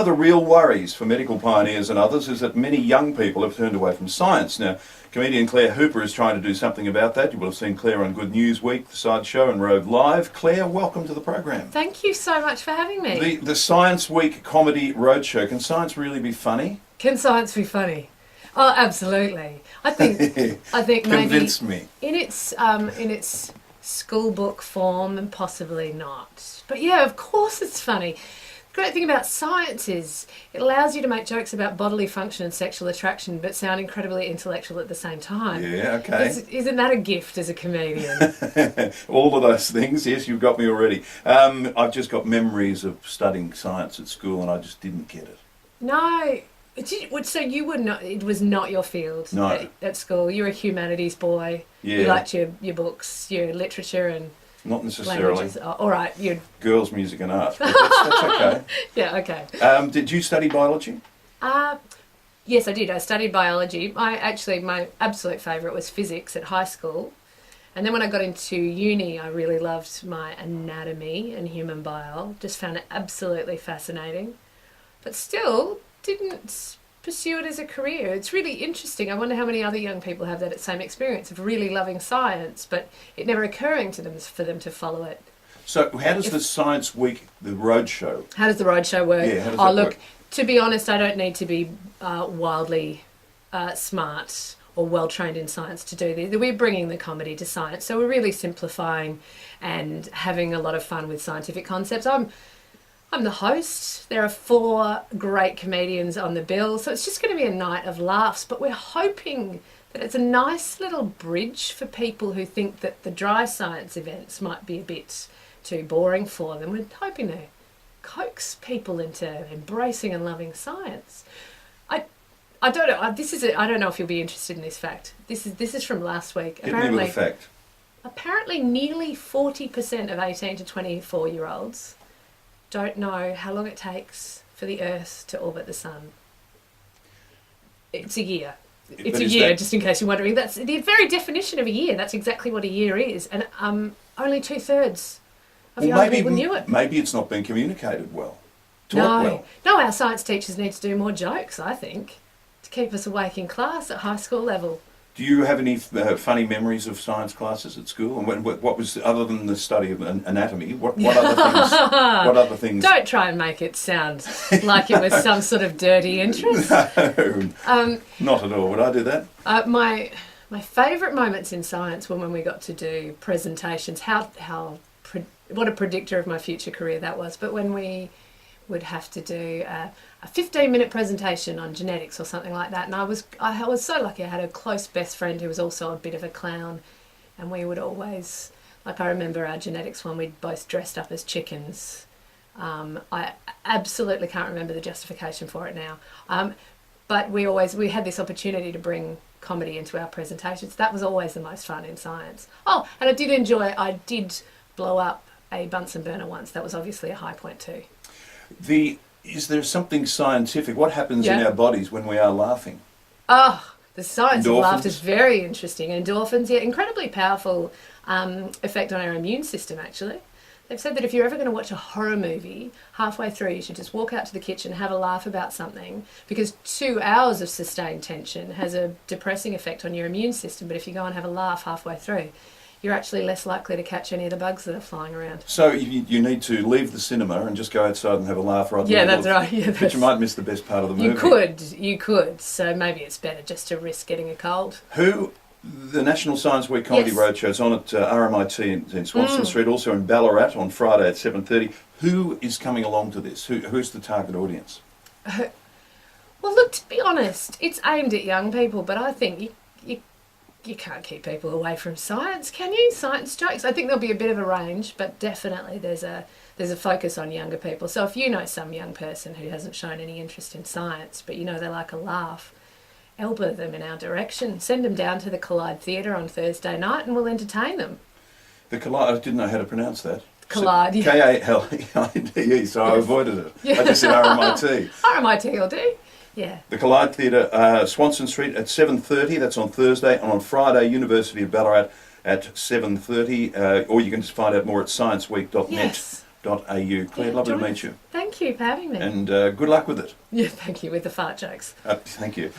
of the real worries for medical pioneers and others is that many young people have turned away from science. Now, comedian Claire Hooper is trying to do something about that. You will have seen Claire on Good News Week, The Side Show and Rove Live. Claire, welcome to the program. Thank you so much for having me. The Science Week Comedy Roadshow. Can science really be funny? Can science be funny? Oh, absolutely. I think maybe Convince me. in its school book form, and possibly not. But yeah, of course it's funny. The great thing about science is it allows you to make jokes about bodily function and sexual attraction, but sound incredibly intellectual at the same time. Yeah, okay. Isn't that a gift as a comedian? All of those things, yes, you've got me already. I've just got memories of studying science at school and I just didn't get it. No. So you would not? It was not your field. No. At school. You were a humanities boy. Yeah. You liked your books, your literature and Not necessarily. languages. Oh, all right, you. Girls, music and art. But that's okay. Yeah. Okay. Did you study biology? Yes, I did. I studied biology. My absolute favourite was physics at high school, and then when I got into uni, I really loved my anatomy and human bio. Just found it absolutely fascinating, but still didn't pursue it as a career. It's really interesting. I wonder how many other young people have that same experience of really loving science, but it never occurring to them for them to follow it. So how does the Science Week, the roadshow? How does the roadshow work? Yeah, how does that work? To be honest, I don't need to be wildly smart or well-trained in science to do this. We're bringing the comedy to science, so we're really simplifying and having a lot of fun with scientific concepts. I'm the host. There are 4 great comedians on the bill, so it's just going to be a night of laughs, but we're hoping that it's a nice little bridge for people who think that the dry science events might be a bit too boring for them. We're hoping to coax people into embracing and loving science. I don't know. I don't know if you'll be interested in this fact. This is from last week. Hit me with a fact. Apparently, nearly 40% of 18 to 24-year-olds don't know how long it takes for the Earth to orbit the Sun. It's a year. It's a year, just in case you're wondering. That's the very definition of a year. That's exactly what a year is. And only 2/3 of young people knew it. Maybe it's not been communicated well. Taught well. No, our science teachers need to do more jokes, I think, to keep us awake in class at high school level. Do you have any funny memories of science classes at school? And what was, other than the study of anatomy, what other things? What other things? Don't try and make it sound like it was some sort of dirty interest. No, not at all. Would I do that? My favourite moments in science were when we got to do presentations. What a predictor of my future career that was. But when we would have to do a 15-minute presentation on genetics or something like that, and I was so lucky. I had a close best friend who was also a bit of a clown, and we would always, like, I remember our genetics one, we'd both dressed up as chickens. I absolutely can't remember the justification for it now, but we had this opportunity to bring comedy into our presentations. That was always the most fun in science. Oh, and I did blow up a Bunsen burner once. That was obviously a high point too. Is there something scientific? What happens in our bodies when we are laughing? Oh, the science of laughter is Endorphins? very interesting. Endorphins, yeah, incredibly powerful effect on our immune system, actually. They've said that if you're ever going to watch a horror movie, halfway through you should just walk out to the kitchen, have a laugh about something, because 2 hours of sustained tension has a depressing effect on your immune system. But if you go and have a laugh halfway through, you're actually less likely to catch any of the bugs that are flying around. So you need to leave the cinema and just go outside and have a laugh right there. Yeah, that's right. Yeah, but you might miss the best part of the movie. You could. So maybe it's better just to risk getting a cold. The National Science Week Comedy Roadshow is on at RMIT in Swanston Street, also in Ballarat on Friday at 7:30. Who is coming along to this? Who's the target audience? Well, look, to be honest, it's aimed at young people, but I think you can't keep people away from science, can you? Science jokes. I think there'll be a bit of a range, but definitely there's a focus on younger people. So if you know some young person who hasn't shown any interest in science, but you know they like a laugh, elbow them in our direction. Send them down to the Collide Theatre on Thursday night and we'll entertain them. The Collide, I didn't know how to pronounce that. Collide, yeah. K-A-L-E-I-D-E, so I avoided it. Yeah. I just said RMIT. RMIT will do. Yeah. The Collide Theatre, Swanston Street at 7:30. That's on Thursday, and on Friday, University of Ballarat at 7:30. Or you can just find out more at scienceweek.net.au. Claire, lovely to meet you. Thank you. Thank you for having me. And good luck with it. Yeah, thank you with the fart jokes. Thank you.